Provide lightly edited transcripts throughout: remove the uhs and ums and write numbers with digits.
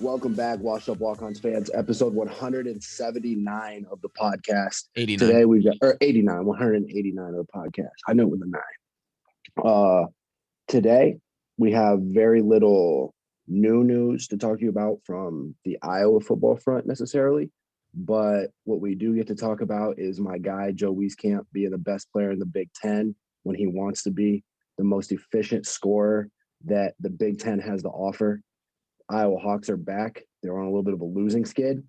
Welcome back, Washed Up Walkons fans, episode 179 of the podcast. 89. Today we've got 189 of the podcast. I know it was a 9. Today we have very little new news to talk to you about from the Iowa football front necessarily, but what we do get to talk about is my guy Joe Weezy being the best player in the Big Ten when he wants to be, the most efficient scorer that the Big Ten has to offer. Iowa Hawks are back. They're on a little bit of a losing skid.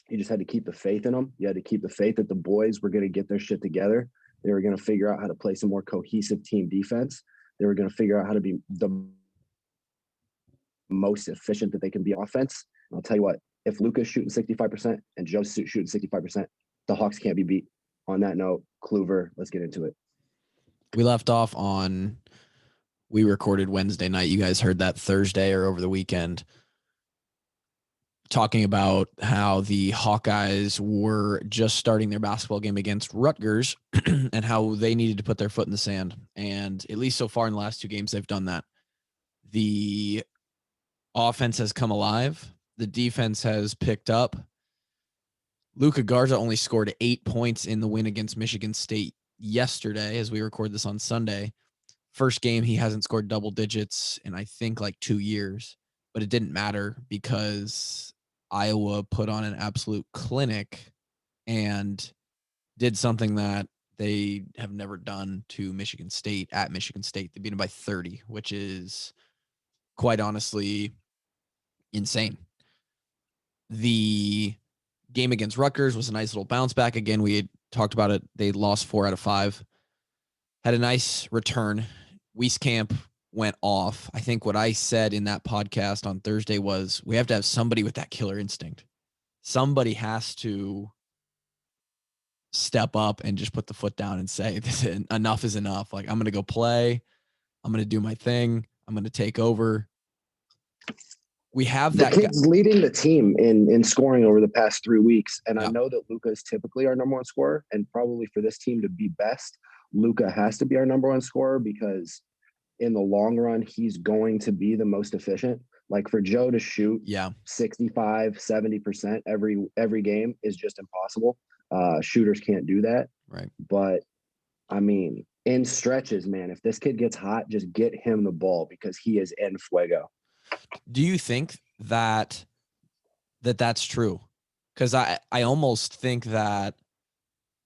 You just had to keep the faith in them. You had to keep the faith that the boys were going to get their shit together. They were going to figure out how to play some more cohesive team defense. They were going to figure out how to be the most efficient that they can be offense. And I'll tell you what, if Luka's shooting 65% and Joe's shooting 65%, the Hawks can't be beat. On that note, Kluver, let's get into it. We left off on – we recorded Wednesday night. You guys heard that Thursday or over the weekend, talking about how the Hawkeyes were just starting their basketball game against Rutgers and how they needed to put their foot in the sand. And at least so far in the last 2 games, they've done that. The offense has come alive. The defense has picked up. Garza only scored 8 points in the win against Michigan State yesterday, as we record this on Sunday. First game, he hasn't scored double digits in, I think, like 2 years. But it didn't matter because Iowa put on an absolute clinic and did something that they have never done to Michigan State at Michigan State. They beat them by 30, which is quite honestly insane. The game against Rutgers was a nice little bounce back. Again, we had talked about it. They lost 4 out of 5. Had a nice return. Wieskamp went off. I think what I said in that podcast on Thursday was we have to have somebody with that killer instinct. Somebody has to step up and just put the foot down and say, enough is enough. Like, I'm going to go play. I'm going to do my thing. I'm going to take over. We have that. The kid's leading the team in scoring over the past 3 weeks. And Yeah. I know that Luka is typically our number one scorer. And probably for this team to be best, Luka has to be our number one scorer because in the long run, he's going to be the most efficient. Like for Joe to shoot 65, 70% every game is just impossible. Shooters can't do that. Right. But I mean, in stretches, man, if this kid gets hot, just get him the ball because he is en fuego. Do you think that that's true? Because I almost think that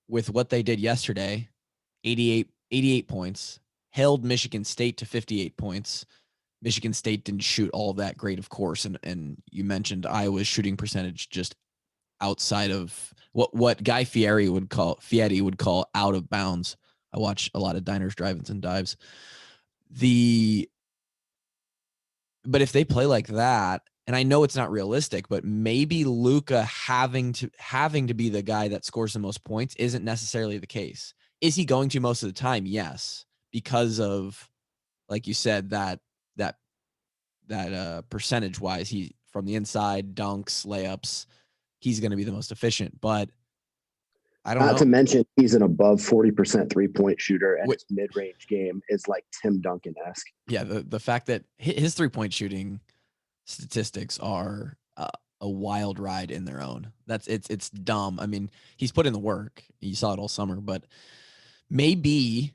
with what they did yesterday, 88 points, held Michigan State to 58 points. Michigan State didn't shoot all that great, of course. And you mentioned Iowa's shooting percentage just outside of what Guy Fieri would call out of bounds. I watch a lot of diners, drive-ins, and dives. But if they play like that, and I know it's not realistic, but maybe Luka having to be the guy that scores the most points isn't necessarily the case. Is he going to most of the time? Yes, because of, like you said, that percentage wise, he from the inside, dunks, layups, he's going to be the most efficient. But I don't know. Not to mention he's an above 40% 3-point shooter, and his mid-range game is like Tim Duncan-esque. Yeah, the fact that his 3-point shooting statistics are a wild ride in their own. It's dumb. I mean, he's put in the work. You saw it all summer, but maybe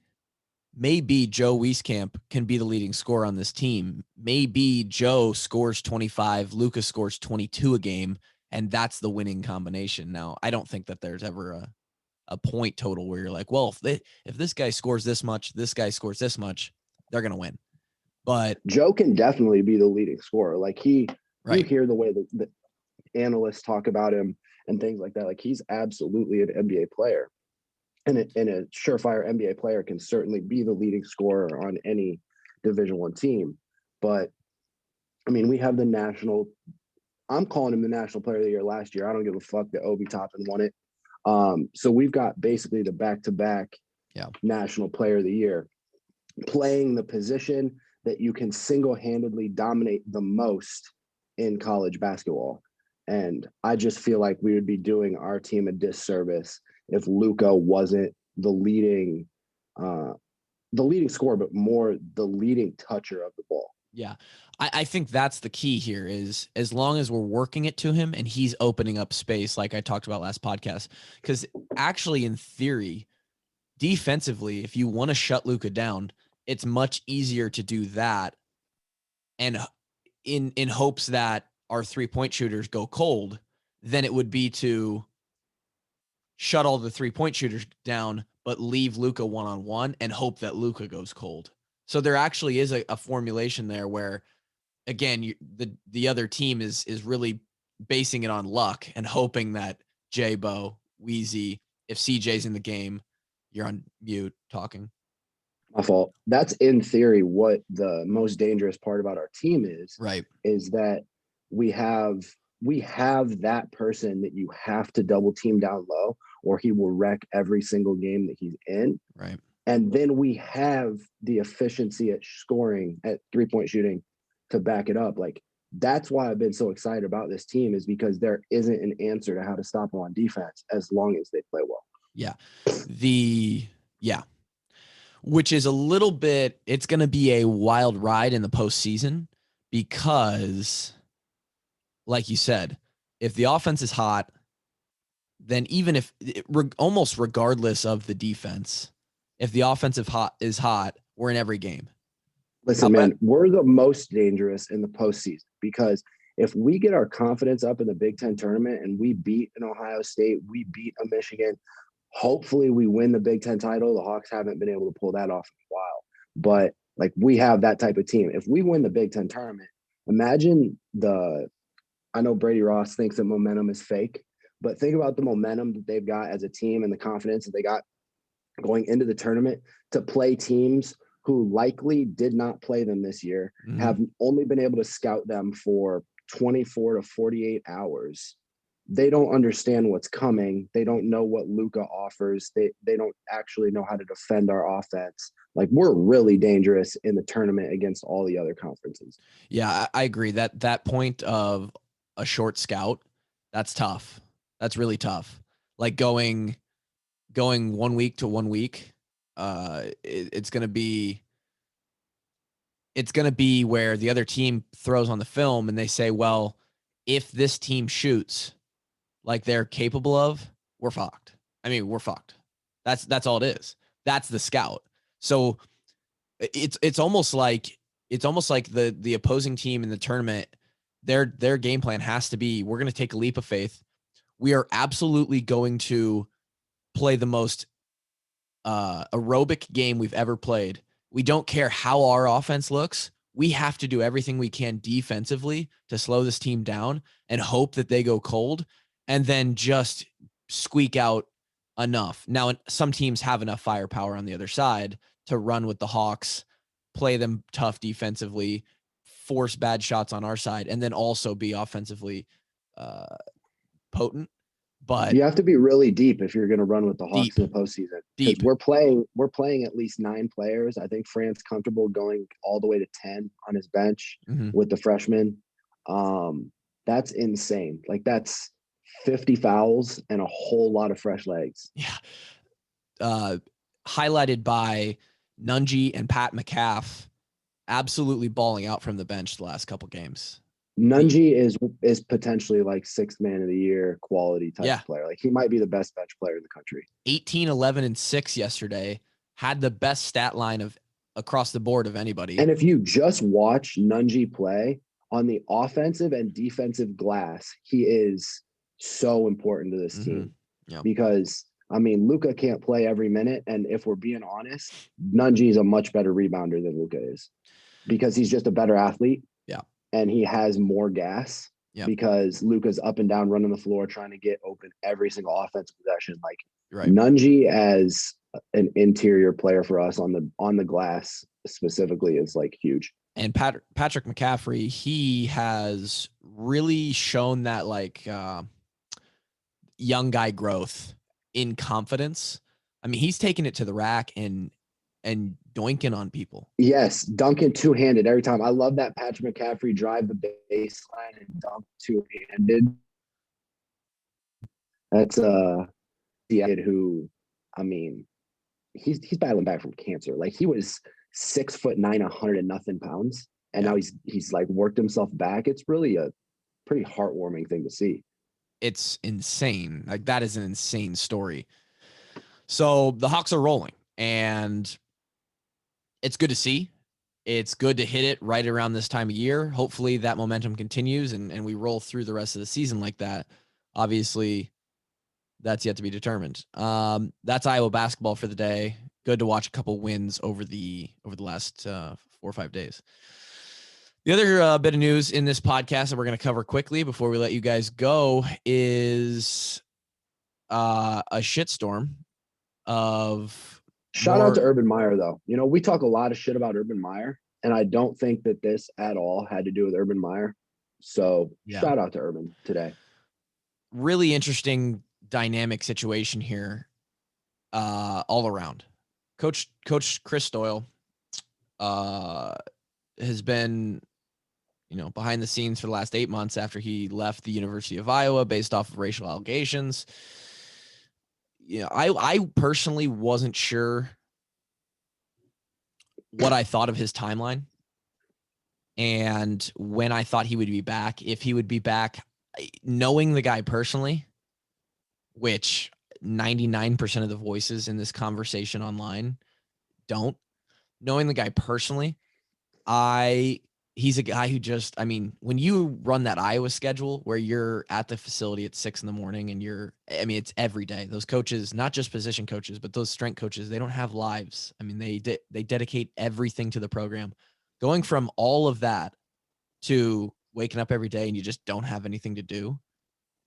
Joe Wieskamp can be the leading scorer on this team. Maybe Joe scores 25, Luka scores 22 a game, and that's the winning combination. Now, I don't think that there's ever a point total where you're like, well, if this guy scores this much, this guy scores this much, they're going to win. But Joe can definitely be the leading scorer. Like you right. hear the way that analysts talk about him and things like that. Like he's absolutely an NBA player. And a surefire NBA player can certainly be the leading scorer on any Division I team. But, I mean, we have I'm calling him the National Player of the Year last year. I don't give a fuck that Obi Toppin won it. So we've got basically the back-to-back National Player of the Year playing the position that you can single-handedly dominate the most in college basketball. And I just feel like we would be doing our team a disservice if Luka wasn't the leading scorer, but more the leading toucher of the ball. Yeah. I think that's the key here is as long as we're working it to him and he's opening up space, like I talked about last podcast. Because actually, in theory, defensively, if you want to shut Luka down, it's much easier to do that. And in hopes that our 3-point shooters go cold than it would be to shut all the 3-point shooters down, but leave Luka one-on-one and hope that Luka goes cold. So there actually is a formulation there where, again, the other team is really basing it on luck and hoping that J-Bo, Weezy, if CJ's in the game, you're on mute talking. My fault. That's in theory what the most dangerous part about our team is. Right. Is that we have that person that you have to double team down low, or he will wreck every single game that he's in. Right. And then we have the efficiency at scoring, at 3-point shooting, to back it up. Like, that's why I've been so excited about this team, is because there isn't an answer to how to stop them on defense as long as they play well. Yeah. Which is a little bit, it's going to be a wild ride in the postseason because, like you said, if the offense is hot, then even if almost regardless of the defense, if the offensive is hot, we're in every game. Listen, man, we're the most dangerous in the postseason because if we get our confidence up in the Big Ten tournament and we beat an Ohio State, we beat a Michigan, hopefully we win the Big Ten title. The Hawks haven't been able to pull that off in a while, but like, we have that type of team. If we win the Big Ten tournament, imagine I know Brady Ross thinks that momentum is fake, but think about the momentum that they've got as a team and the confidence that they got going into the tournament to play teams who likely did not play them this year, have only been able to scout them for 24 to 48 hours. They don't understand what's coming. They don't know what Luka offers. They don't actually know how to defend our offense. Like, we're really dangerous in the tournament against all the other conferences. Yeah, I agree. That point of a short scout, that's tough. That's really tough. Like going 1 week to 1 week, it's going to be where the other team throws on the film and they say, well, if this team shoots like they're capable of, we're fucked. I mean, we're fucked. That's all it is. That's the scout. So it's almost like the opposing team in the tournament, their game plan has to be, we're going to take a leap of faith. We are absolutely going to play the most aerobic game we've ever played. We don't care how our offense looks. We have to do everything we can defensively to slow this team down and hope that they go cold and then just squeak out enough. Now, some teams have enough firepower on the other side to run with the Hawks, play them tough defensively, force bad shots on our side, and then also be offensively potent. But you have to be really deep if you're going to run with the Hawks in the postseason. Because we're playing at least 9 players. I think Fran's comfortable going all the way to 10 on his bench with the freshmen. That's insane. Like, that's 50 fouls and a whole lot of fresh legs. Yeah. Highlighted by Nunji and Pat McCaff absolutely balling out from the bench the last couple games. Nunji is potentially like 6th man of the year quality type player. Like, he might be the best bench player in the country. 18, 11, and 6 yesterday. Had the best stat line of across the board of anybody. And if you just watch Nunji play on the offensive and defensive glass, he is so important to this team. Because, I mean, Luka can't play every minute. And if we're being honest, Nunji is a much better rebounder than Luka is because he's just a better athlete. And he has more gas because Luka's up and down running the floor, trying to get open every single offensive possession. Like, Nunji as an interior player for us on the glass specifically is like huge. And Patrick McCaffrey, he has really shown that like young guy growth in confidence. I mean, he's taking it to the rack and doinking on people. Yes, dunking two-handed every time. I love that Patrick McCaffrey drive the baseline and dunk two-handed. That's the kid who, I mean, he's battling back from cancer. Like, he was 6'9", 100 and nothing pounds, and now he's like worked himself back. It's really a pretty heartwarming thing to see. It's insane. Like, that is an insane story. So the Hawks are rolling, and it's good to see. It's good to hit it right around this time of year. Hopefully that momentum continues and we roll through the rest of the season like that. Obviously, that's yet to be determined. That's Iowa basketball for the day. Good to watch a couple wins over the last 4 or 5 days. The other bit of news in this podcast that we're going to cover quickly before we let you guys go is a shitstorm of Shout out to Urban Meyer, though. You know, we talk a lot of shit about Urban Meyer, and I don't think that this at all had to do with Urban Meyer. So shout out to Urban today. Really interesting dynamic situation here all around. Coach Chris Doyle has been, behind the scenes for the last 8 months after he left the University of Iowa based off of racial allegations. I personally wasn't sure what I thought of his timeline and when I thought he would be back, if he would be back. Knowing the guy personally, which 99% of the voices in this conversation online don't. Knowing the guy personally, he's a guy who just, when you run that Iowa schedule where you're at the facility at 6 a.m. and it's every day. Those coaches, not just position coaches, but those strength coaches, they don't have lives. They dedicate everything to the program. Going from all of that to waking up every day and you just don't have anything to do.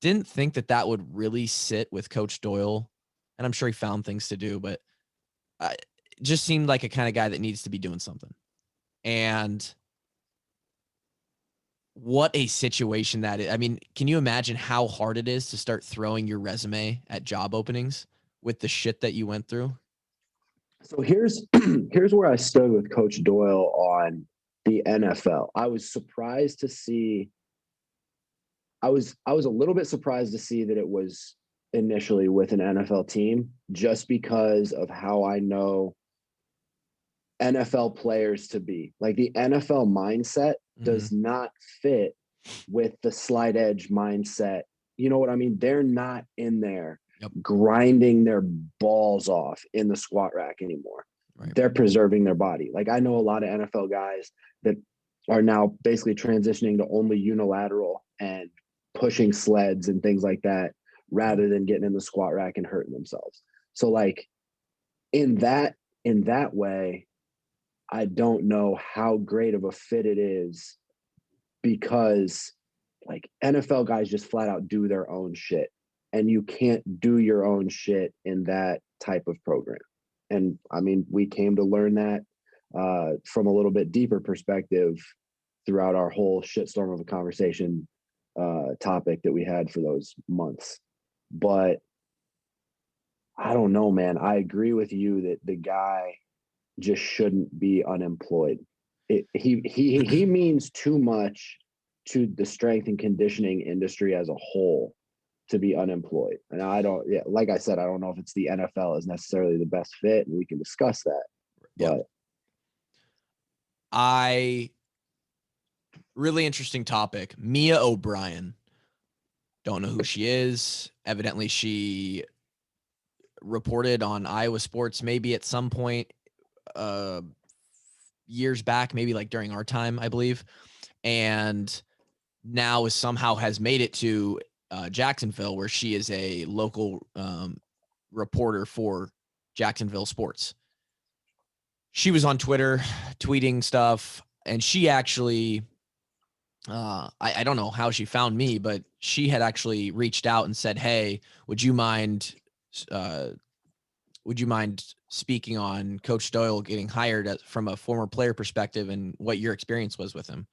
Didn't think that would really sit with Coach Doyle. And I'm sure he found things to do, but just seemed like a kind of guy that needs to be doing something. And what a situation that is. Can you imagine how hard it is to start throwing your resume at job openings with the shit that you went through? So here's where I stood with Coach Doyle on the NFL. I was surprised to see. I was a little bit surprised to see that it was initially with an NFL team, just because of how I know NFL players to be. Like, the NFL mindset does not fit with the slide edge mindset. You know what I mean? They're not in there grinding their balls off in the squat rack anymore. Right. They're preserving their body. Like, I know a lot of NFL guys that are now basically transitioning to only unilateral and pushing sleds and things like that, rather than getting in the squat rack and hurting themselves. So, like, in that way, I don't know how great of a fit it is, because like NFL guys just flat out do their own shit, and you can't do your own shit in that type of program. And we came to learn that from a little bit deeper perspective throughout our whole shitstorm of a conversation topic that we had for those months. But I don't know, man. I agree with you that the guy just shouldn't be unemployed. He means too much to the strength and conditioning industry as a whole to be unemployed. And like I said, I don't know if it's the NFL is necessarily the best fit, and we can discuss that. But really interesting topic. Mia O'Brien. Don't know who she is. Evidently, she reported on Iowa sports maybe at some point years back, maybe like during our time, I believe. And now somehow has made it to Jacksonville, where she is a local reporter for Jacksonville sports. She was on Twitter tweeting stuff, and she actually, I don't know how she found me, but she had actually reached out and said, "Hey, would you mind speaking on Coach Doyle getting hired from a former player perspective and what your experience was with him?"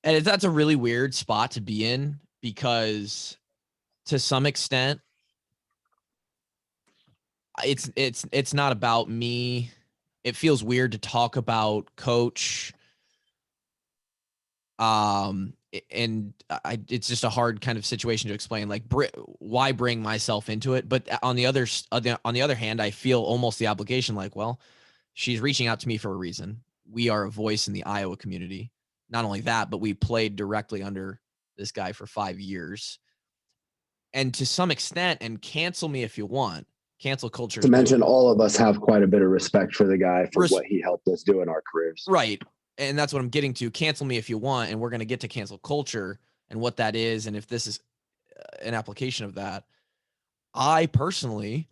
And that's a really weird spot to be in, because to some extent, it's not about me. It feels weird to talk about Coach. It's just a hard kind of situation to explain, like, why bring myself into it? But on the other hand, I feel almost the obligation, like, well, she's reaching out to me for a reason. we are a voice in the Iowa community. Not only that, but we played directly under this guy for 5 years. And to some extent, and cancel me if you want, cancel culture. To mention, all of us have quite a bit of respect for the guy for what he helped us do in our careers. Right. And that's what I'm getting to. Cancel me if you want. And we're going to get to cancel culture and what that is. And if this is an application of that. I personally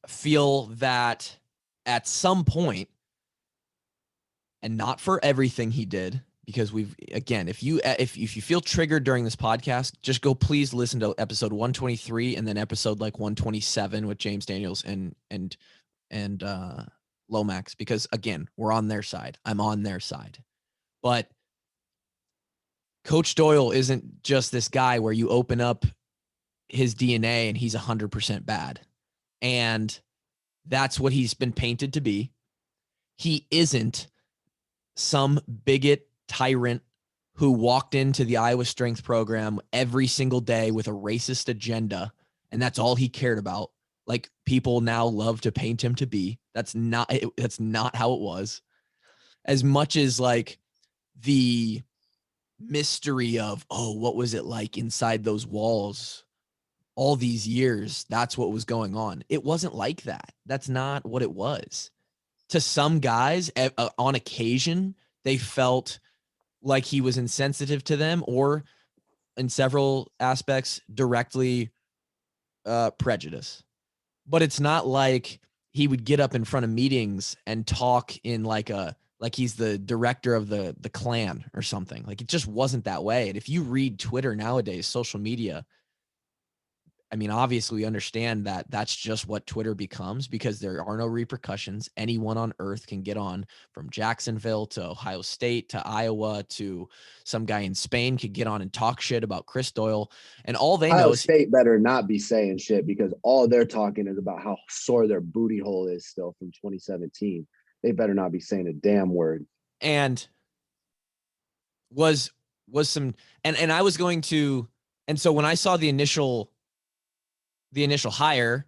feel that at some point, and not for everything he did, because if you feel triggered during this podcast, just go please listen to episode 123 and then episode like 127 with James Daniels and Lomax, because again, we're on their side. I'm on their side. But Coach Doyle isn't just this guy where you open up his DNA and he's 100% bad. And that's what he's been painted to be. He isn't some bigot tyrant who walked into the Iowa strength program every single day with a racist agenda, and that's all he cared about. Like people now love to paint him to be. That's not how it was. As much as like the mystery of, oh, what was it like inside those walls all these years? That's what was going on. It wasn't like that. That's not what it was. To some guys, on occasion, they felt like he was insensitive to them, or in several aspects, directly prejudice. But it's not like he would get up in front of meetings and talk in like he's the director of the Klan or something. Like, it just wasn't that way. And if you read Twitter nowadays, social media, I mean, obviously we understand that that's just what Twitter becomes, because there are no repercussions. Anyone on earth can get on, from Jacksonville to Ohio State to Iowa to some guy in Spain could get on and talk shit about Chris Doyle. And all they know is State better not be saying shit, because all they're talking is about how sore their booty hole is still from 2017. They better not be saying a damn word. And was some, and I was going to, and so when I saw the initial hire,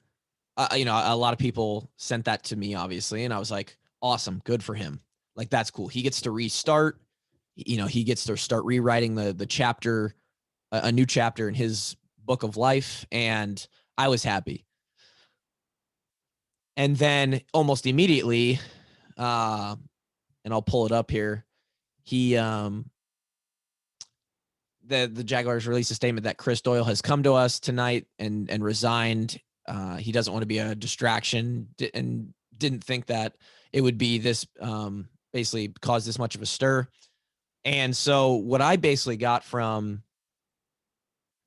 a lot of people sent that to me, obviously. And I was like, awesome. Good for him. Like, that's cool. He gets to restart, he gets to start rewriting the chapter, a new chapter in his book of life. And I was happy. And then almost immediately, and I'll pull it up here, the Jaguars released a statement that Chris Doyle has come to us tonight and resigned. He doesn't want to be a distraction, and didn't think that it would be this, basically cause this much of a stir. And so what I basically got from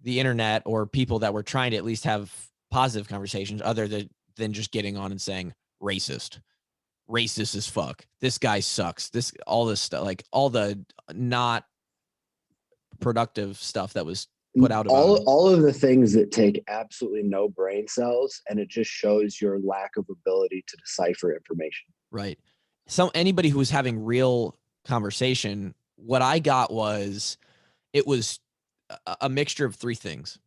the internet, or people that were trying to at least have positive conversations, other than just getting on and saying racist as fuck, this guy sucks, all this stuff, like all the not productive stuff that was put out about all of the things that take absolutely no brain cells, and it just shows your lack of ability to decipher information. Right. So anybody who was having real conversation, what I got was, it was a mixture of three things.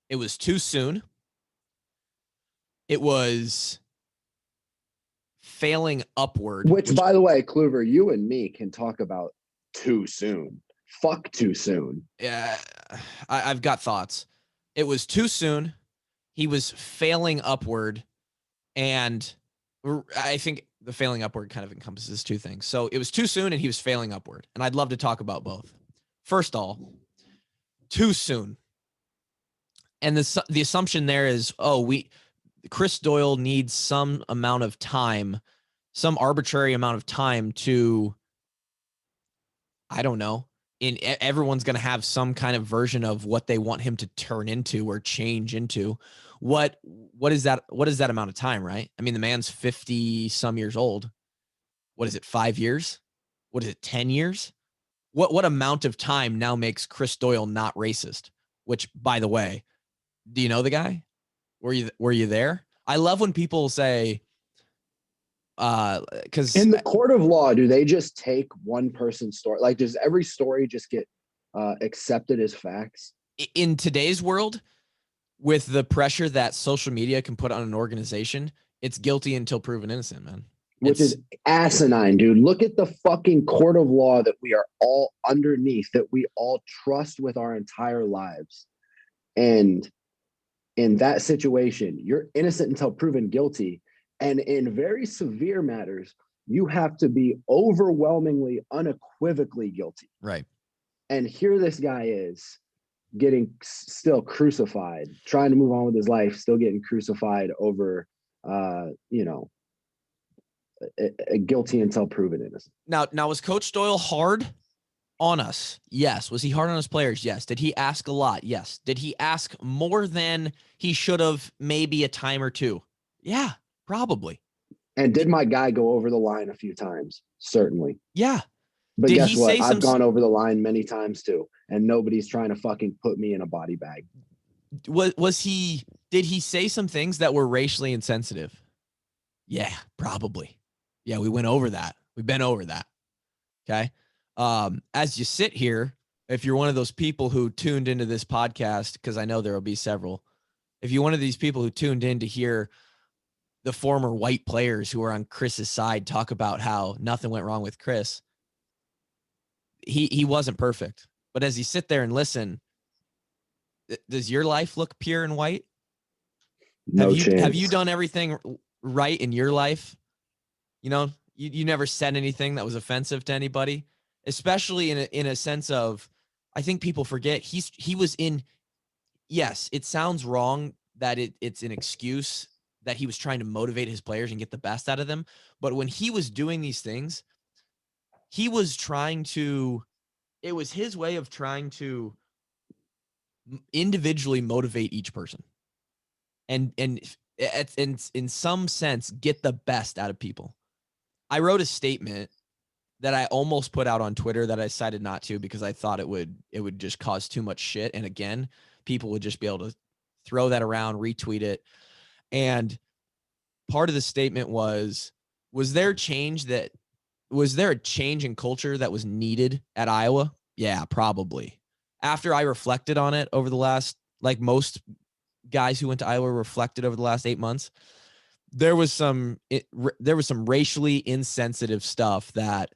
It was too soon. It was failing upward. Which by the way, Kluver, you and me can talk about too soon. Fuck too soon. Yeah, I've got thoughts. It was too soon. He was failing upward. And I think the failing upward kind of encompasses two things. So it was too soon and he was failing upward. And I'd love to talk about both. First of all, too soon. And the assumption there is, Chris Doyle needs some amount of time, some arbitrary amount of time to, I don't know, everyone's going to have some kind of version of what they want him to turn into or change into. What is that? What is that amount of time, right? I mean, the man's 50 some years old. What is it? 5 years? What is it? 10 years? What amount of time now makes Chris Doyle not racist? Which, by the way, do you know the guy? Were you there? I love when people say, because in the court of law, do they just take one person's story? Like, does every story just get accepted as facts? In today's world, with the pressure that social media can put on an organization, it's guilty until proven innocent, man. which is asinine, dude. Look at the fucking court of law that we are all underneath, that we all trust with our entire lives. And in that situation, you're innocent until proven guilty. And in very severe matters, you have to be overwhelmingly, unequivocally guilty. Right. And here this guy is getting still crucified, trying to move on with his life, still getting crucified over, guilty until proven innocent. Now was Coach Doyle hard on us? Yes. Was he hard on his players? Yes. Did he ask a lot? Yes. Did he ask more than he should have? Maybe a time or two. Yeah, probably. And did my guy go over the line a few times? Certainly. Yeah. But did guess what? I've gone over the line many times too, and nobody's trying to fucking put me in a body bag. Did he say some things that were racially insensitive? Yeah, probably. Yeah, we went over that. We've been over that. Okay. As you sit here, if you're one of those people who tuned into this podcast, because I know there will be several, if you're one of these people who tuned in to hear the former white players who are on Chris's side talk about how nothing went wrong with Chris, he wasn't perfect. But as you sit there and listen, does your life look pure and white? No chance. Have you done everything right in your life? You know, you never said anything that was offensive to anybody, especially in a sense of, I think people forget he was in. Yes, it sounds wrong that it's an excuse that he was trying to motivate his players and get the best out of them. But when he was doing these things, he was trying to, it was his way of trying to individually motivate each person. And in some sense, get the best out of people. I wrote a statement that I almost put out on Twitter that I decided not to because I thought it would just cause too much shit. And again, people would just be able to throw that around, retweet it. And part of the statement was there a change in culture that was needed at Iowa? Yeah, probably. After I reflected on it over the last, like most guys who went to Iowa reflected over the last 8 months, there was some racially insensitive stuff that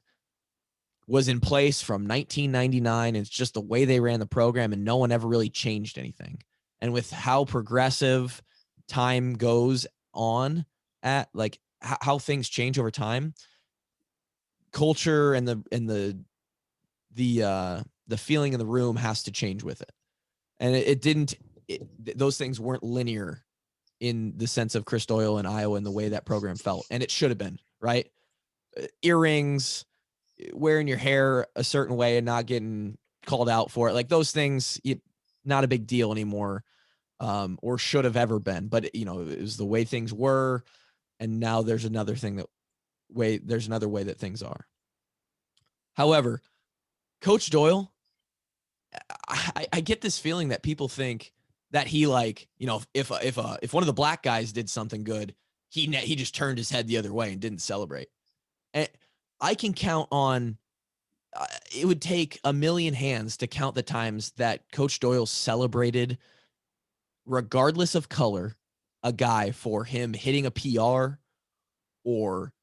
was in place from 1999. It's just the way they ran the program, and no one ever really changed anything. And with how progressive time goes on, at like how things change over time, culture and the feeling in the room has to change with it. And those things weren't linear in the sense of Chris Doyle and Iowa and the way that program felt. And it should have been, right? Earrings, wearing your hair a certain way and not getting called out for it. Like those things, not a big deal anymore, or should have ever been. But, it was the way things were. And now there's another way that things are. However, Coach Doyle, I get this feeling that people think that he, like, if one of the black guys did something good, he just turned his head the other way and didn't celebrate. And I can count on, it would take a million hands to count the times that Coach Doyle celebrated, regardless of color, a guy for him hitting a PR or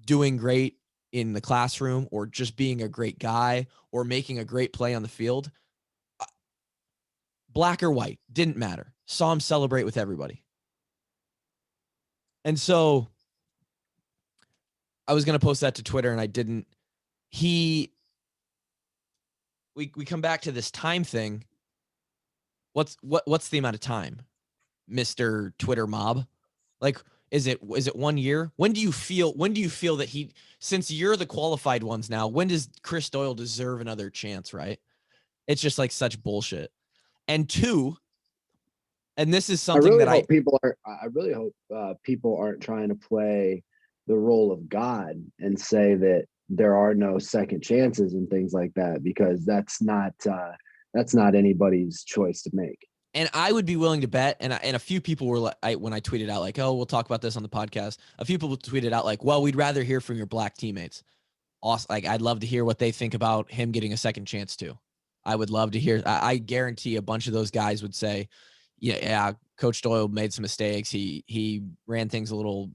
doing great in the classroom or just being a great guy or making a great play on the field. Black or white, didn't matter. Saw him celebrate with everybody. And so I was going to post that to Twitter and I didn't. We come back to this time thing. What's the amount of time, Mr. Twitter mob? Like, is it 1 year? When do you feel that since you're the qualified ones now, when does Chris Doyle deserve another chance, right? It's just like such bullshit. And two, and this is something I really hope people aren't trying to play the role of God and say that there are no second chances and things like that, because that's not anybody's choice to make. And I would be willing to bet, and a few people were like, when I tweeted out like, "Oh, we'll talk about this on the podcast," a few people tweeted out like, "Well, we'd rather hear from your black teammates." Awesome. Like, I'd love to hear what they think about him getting a second chance too. I would love to hear. I guarantee a bunch of those guys would say, "Yeah, Coach Doyle made some mistakes. He ran things a little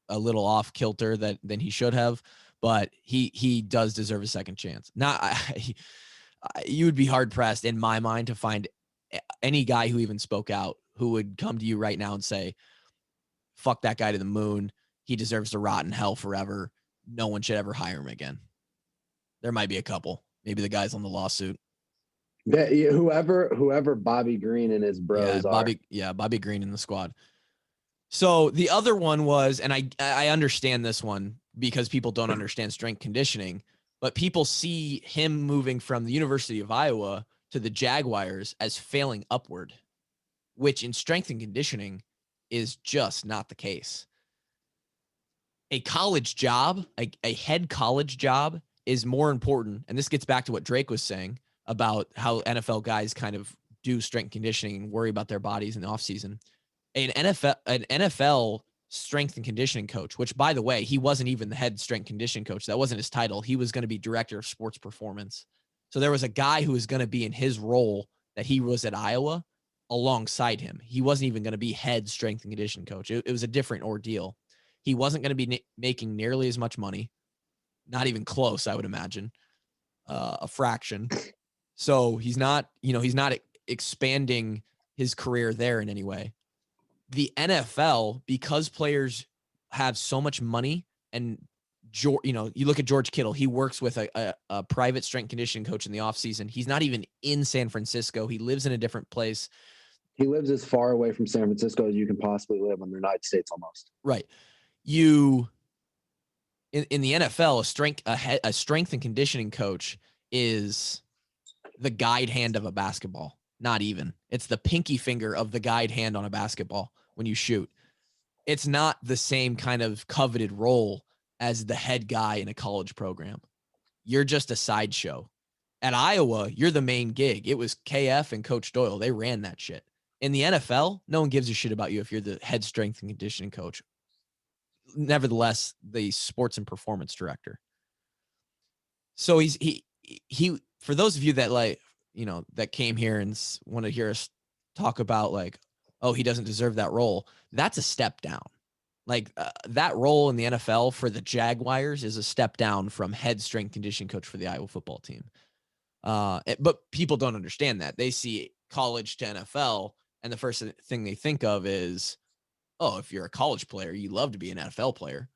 a little off kilter than he should have, but he does deserve a second chance. You would be hard pressed in my mind to find any guy who even spoke out who would come to you right now and say, fuck that guy to the moon. He deserves to rot in hell forever. No one should ever hire him again. There might be a couple, maybe the guys on the lawsuit. Whoever Bobby Green and his bros are. Bobby Green in the squad. So the other one was, and I understand this one because people don't understand strength conditioning, but people see him moving from the University of Iowa to the Jaguars as failing upward, which in strength and conditioning is just not the case. A college job, a head college job is more important. And this gets back to what Drake was saying about how NFL guys kind of do strength conditioning and worry about their bodies in the offseason. An NFL strength and conditioning coach, which, by the way, he wasn't even the head strength conditioning coach. That wasn't his title. He was going to be director of sports performance. So there was a guy who was going to be in his role that he was at Iowa alongside him. He wasn't even going to be head strength and conditioning coach. It was a different ordeal. He wasn't going to be making nearly as much money. Not even close, I would imagine. A fraction. So he's not expanding his career there in any way. The NFL, because players have so much money, and you look at George Kittle, he works with a private strength conditioning coach in the offseason. He's not even in San Francisco. He lives in a different place. He lives as far away from San Francisco as you can possibly live in the United States almost. Right. In the NFL, a strength and conditioning coach is the guide hand of a basketball. Not even. It's the pinky finger of the guide hand on a basketball when you shoot. It's not the same kind of coveted role as the head guy in a college program. You're just a sideshow. At Iowa, you're the main gig. It was KF and Coach Doyle. They ran that shit. In the NFL, no one gives a shit about you if you're the head strength and conditioning coach. Nevertheless, the sports and performance director. So he for those of you that that came here and want to hear us talk about he doesn't deserve that role. That's a step down. That role in the NFL for the Jaguars is a step down from head strength conditioning coach for the Iowa football team. But people don't understand that. They see college to NFL, and the first thing they think of is, oh, if you're a college player, you love to be an NFL player.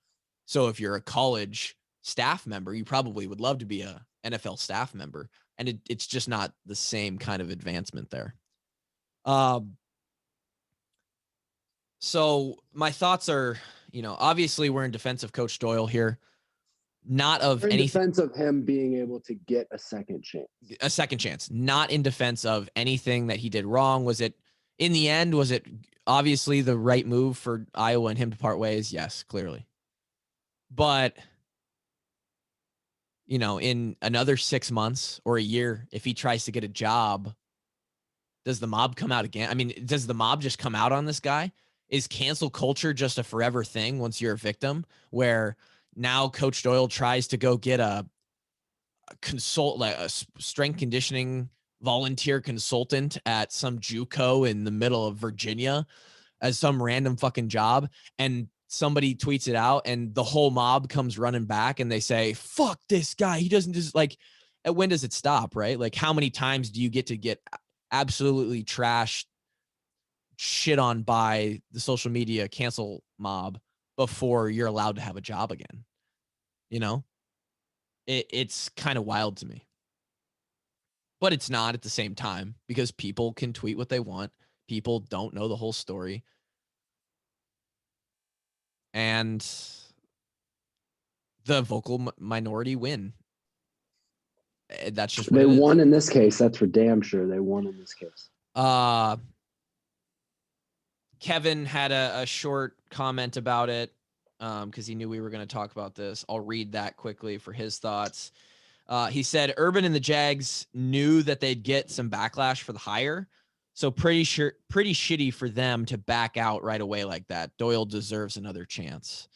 So if you're a college staff member, you probably would love to be a NFL staff member. And it's just not the same kind of advancement there. So my thoughts are, obviously we're in defense of Coach Doyle here. Not of in anything. Defense of him being able to get a second chance. A second chance. Not in defense of anything that he did wrong. Was it obviously the right move for Iowa and him to part ways? Yes, clearly. But, in another 6 months or a year, if he tries to get a job, does the mob come out again? I mean, does the mob just come out on this guy? Is cancel culture just a forever thing once you're a victim, where now Coach Doyle tries to go get a strength conditioning volunteer consultant at some JUCO in the middle of Virginia as some random fucking job, and somebody tweets it out and the whole mob comes running back and they say, fuck this guy. He doesn't just when does it stop? Right? Like, how many times do you get to get absolutely trashed, shit on by the social media cancel mob before you're allowed to have a job again? It's kind of wild to me, but it's not at the same time, because people can tweet what they want. People don't know the whole story. And the vocal minority win. That's just what they it won is. in this case. That's for damn sure. They won in this case. Kevin had a short comment about it because he knew we were going to talk about this. I'll read that quickly for his thoughts. He said Urban and the Jags knew that they'd get some backlash for the hire, so pretty shitty for them to back out right away like that. Doyle deserves another chance.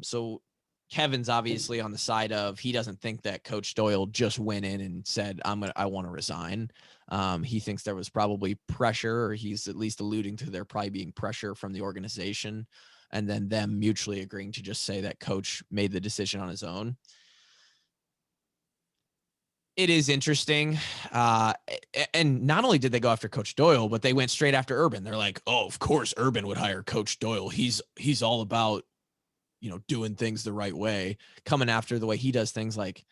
So Kevin's obviously on the side of, he doesn't think that Coach Doyle just went in and said, I want to resign. He thinks there was probably pressure, or he's at least alluding to there probably being pressure from the organization and then them mutually agreeing to just say that coach made the decision on his own. It is interesting. And not only did they go after Coach Doyle, but they went straight after Urban. They're like, oh, of course Urban would hire Coach Doyle. He's all about, doing things the right way, coming after the way he does things. Like,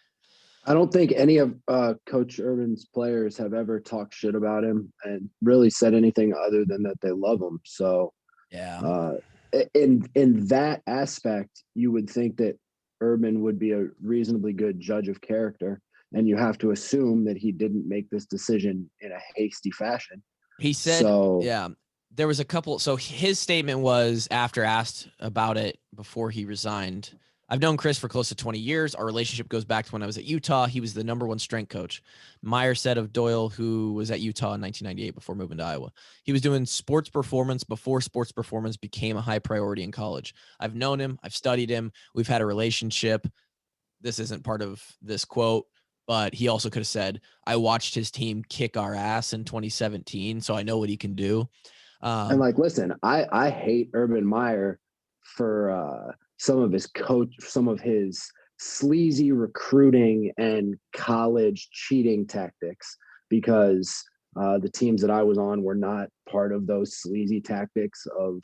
I don't think any of Coach Urban's players have ever talked shit about him and really said anything other than that they love him. So yeah, in that aspect, you would think that Urban would be a reasonably good judge of character. And you have to assume that he didn't make this decision in a hasty fashion. he said, yeah, there was a couple. So his statement was, after asked about it before he resigned, I've known Chris for close to 20 years. Our relationship goes back to when I was at Utah. He was the #1 strength coach. Meyer said of Doyle, who was at Utah in 1998 before moving to Iowa, he was doing sports performance before sports performance became a high priority in college. I've known him. I've studied him. We've had a relationship. This isn't part of this quote, but he also could have said, I watched his team kick our ass in 2017, so I know what he can do. And listen, I hate Urban Meyer for some of his sleazy recruiting and college cheating tactics, because the teams that I was on were not part of those sleazy tactics of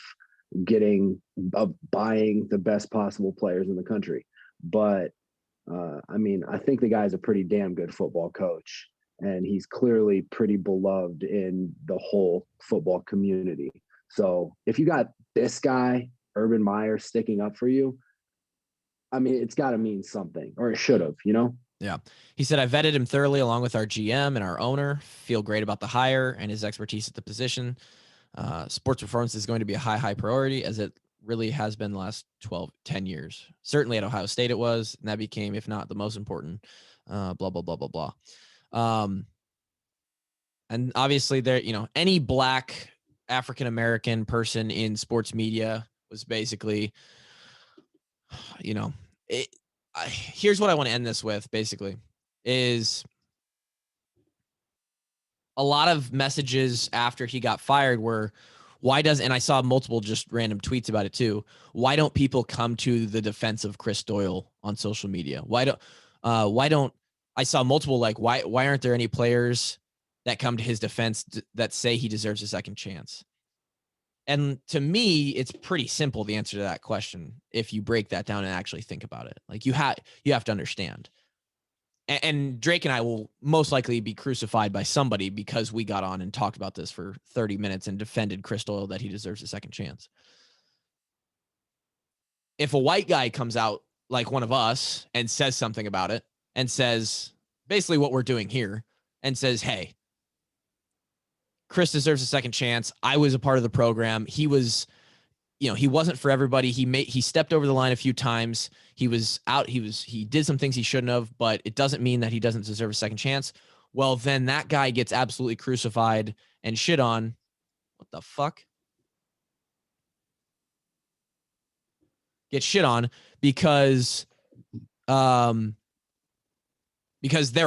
buying the best possible players in the country. But I think the guy's a pretty damn good football coach, and he's clearly pretty beloved in the whole football community. So if you got this guy, Urban Meyer, sticking up for you, it's got to mean something, or it should have, Yeah. He said, I vetted him thoroughly along with our GM and our owner. Feel great about the hire and his expertise at the position. Sports performance is going to be a high priority, as it really has been the last 10 years. Certainly at Ohio State it was, and that became, if not the most important, blah, blah, blah, blah, blah. And obviously there, any Black African-American person in sports media was basically, here's what I want to end this with, basically, is a lot of messages after he got fired were, and I saw multiple just random tweets about it too. Why don't people come to the defense of Chris Doyle on social media? Why don't I saw multiple, like, why aren't there any players that come to his defense that say he deserves a second chance? And to me, it's pretty simple, the answer to that question, if you break that down and actually think about it. Like, you have to understand. And Drake and I will most likely be crucified by somebody because we got on and talked about this for 30 minutes and defended Chris Doyle that he deserves a second chance. If a white guy comes out like one of us and says something about it and says basically what we're doing here and says, hey, Chris deserves a second chance. I was a part of the program. He was, he wasn't for everybody. He stepped over the line a few times. He was out. He did some things he shouldn't have, but it doesn't mean that he doesn't deserve a second chance. Well, then that guy gets absolutely crucified and shit on. What the fuck? Gets shit on because they're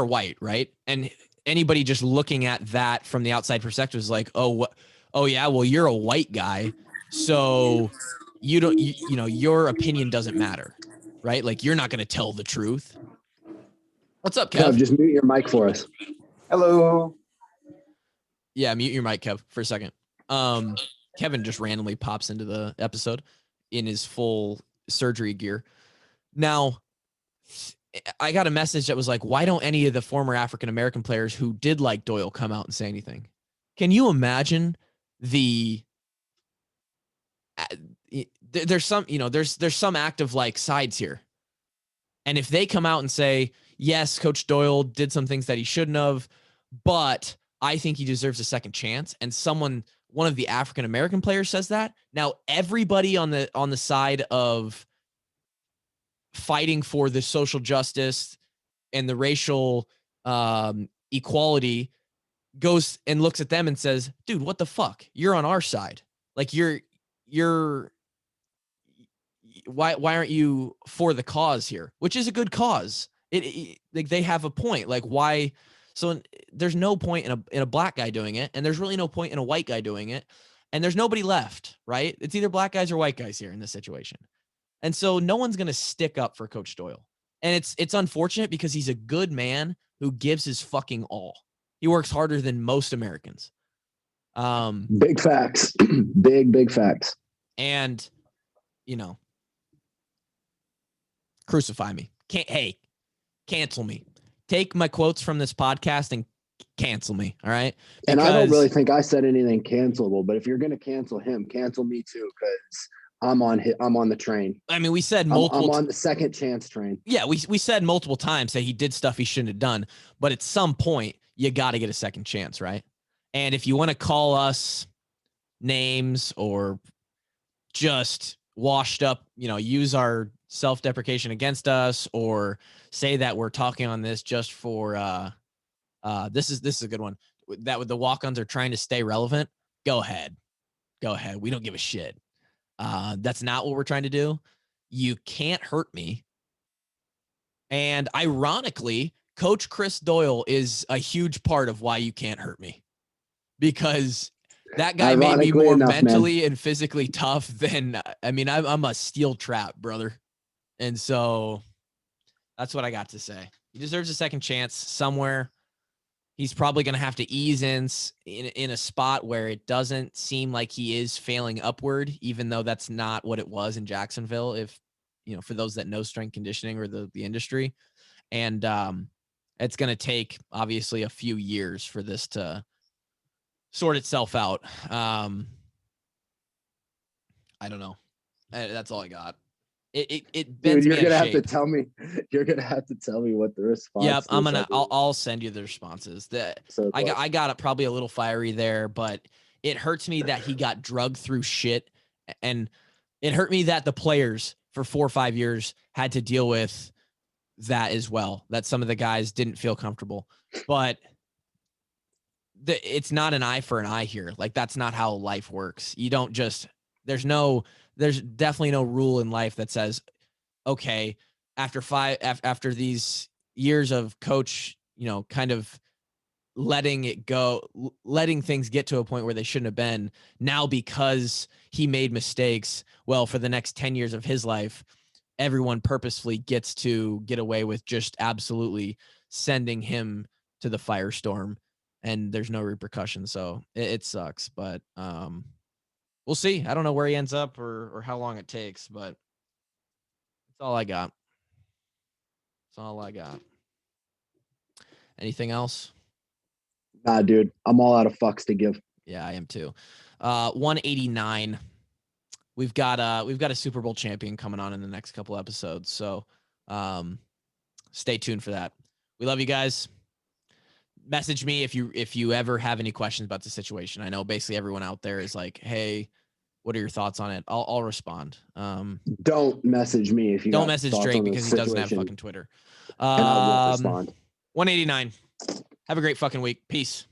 white, right? And anybody just looking at that from the outside perspective is like, oh yeah, well, you're a white guy, so your opinion doesn't matter, right? Like, you're not going to tell the truth. What's up, Kev? Just mute your mic for us. Hello. Yeah, mute your mic, Kev, for a second. Kevin just randomly pops into the episode in his full surgery gear. Now, I got a message that was like, why don't any of the former African-American players who did like Doyle come out and say anything? Can you imagine there's some active like sides here. And if they come out and say, yes, Coach Doyle did some things that he shouldn't have, but I think he deserves a second chance, and one of the African-American players says that, now everybody on the side of fighting for the social justice and the racial equality goes and looks at them and says, dude, what the fuck? You're on our side. Like, why aren't you for the cause here? Which is a good cause. Like, they have a point. Like, why? So there's no point in a black guy doing it, and there's really no point in a white guy doing it. And there's nobody left, right? It's either black guys or white guys here in this situation. And so no one's going to stick up for Coach Doyle. And it's unfortunate because he's a good man who gives his fucking all. He works harder than most Americans. Big facts. Big facts. And, crucify me. Cancel me. Take my quotes from this podcast and cancel me. All right. And I don't really think I said anything cancelable, but if you're going to cancel him, cancel me too. Cause I'm on the train. I mean, we said multiple. I'm on the second chance train. Yeah. We said multiple times that he did stuff he shouldn't have done, but at some point you got to get a second chance. Right. And if you want to call us names or just washed up, use our self-deprecation against us or say that we're talking on this just for this is a good one, that with the walk-ons are trying to stay relevant. Go ahead. We don't give a shit. That's not what we're trying to do. You can't hurt me. And ironically, Coach Chris Doyle is a huge part of why you can't hurt me, because that guy made me more mentally and physically tough than, I'm a steel trap, brother. And so that's what I got to say. He deserves a second chance somewhere. He's probably going to have to ease in a spot where it doesn't seem like he is failing upward, even though that's not what it was in Jacksonville. If, for those that know strength conditioning or the industry. And it's going to take obviously a few years for this to sort itself out. I don't know. That's all I got. It bends Dude, me you're gonna have shape. to tell me. You're gonna have to tell me what the response. Yep, I'll send you the responses. I got it probably a little fiery there, but it hurts me that he got drugged through shit, and it hurt me that the players for 4 or 5 years had to deal with that as well. That some of the guys didn't feel comfortable, but it's not an eye for an eye here. Like, that's not how life works. You don't just, there's definitely no rule in life that says, okay, after these years of coach, kind of letting it go, letting things get to a point where they shouldn't have been, now because he made mistakes, well, for the next 10 years of his life, everyone purposefully gets to get away with just absolutely sending him to the firestorm, and there's no repercussions. So it sucks, but we'll see. I don't know where he ends up or how long it takes, but that's all I got. Anything else? Nah, dude, I'm all out of fucks to give. Yeah, I am too. 189. We've got a Super Bowl champion coming on in the next couple episodes, so stay tuned for that. We love you guys. Message me if you ever have any questions about the situation. I know basically everyone out there is like, hey, what are your thoughts on it? I'll respond. Don't message me if you don't message Drake because he doesn't have fucking Twitter. And I won't respond. 189. Have a great fucking week. Peace.